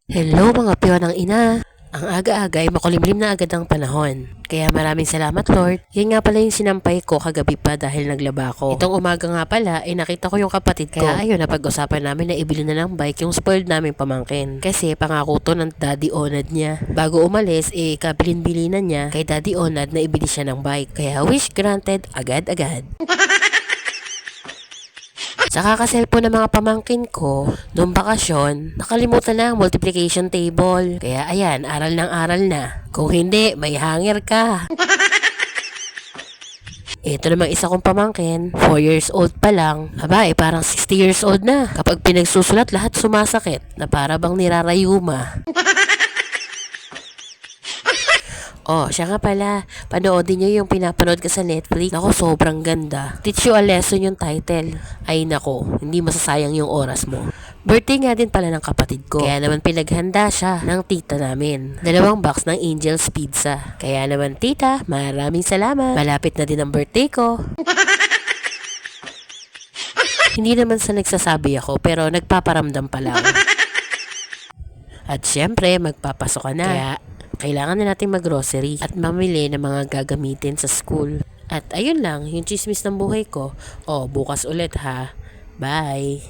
Hello mga piyo ng ina. Ang aga-aga ay makulimlim na agad ang panahon. Kaya maraming salamat Lord. Yan nga pala yung sinampay ko kagabi pa dahil naglaba ko. Itong umaga nga pala ay nakita ko yung kapatid ko. Kaya ayun, napag-usapan namin na ibili na ng bike yung spoiled naming pamangkin. Kasi pangako to ng Daddy Onad niya. Bago umalis kabilin-bili na niya kay Daddy Onad na ibili siya ng bike. Kaya wish granted agad-agad. Sa kaka-cellphone ng mga pamangkin ko, noong bakasyon, nakalimutan na ang multiplication table. Kaya ayan, aral ng aral na. Kung hindi, may hanger ka. Ito namang isa kong pamangkin, 4 years old pa lang. Aba, parang 60 years old na. Kapag pinagsusulat, lahat sumasakit na para bang nirarayuma. Oh, siya nga pala. Panoodin niyo yung pinapanood ko sa Netflix. Nako, sobrang ganda. Teach you a lesson yung title. Ay nako, hindi masasayang yung oras mo. Birthday nga din pala ng kapatid ko. Kaya naman pinaghanda siya ng tita namin. 2 box ng Angel's Pizza. Kaya naman tita, maraming salamat. Malapit na din ang birthday ko. Hindi naman sa nagsasabi ako, pero nagpaparamdam pa lang. At syempre, magpapasok ka na. Kaya kailangan na natin mag-grocery at mamili ng mga gagamitin sa school. At ayun lang, yung chismis ng buhay ko. Oh, bukas ulit ha. Bye!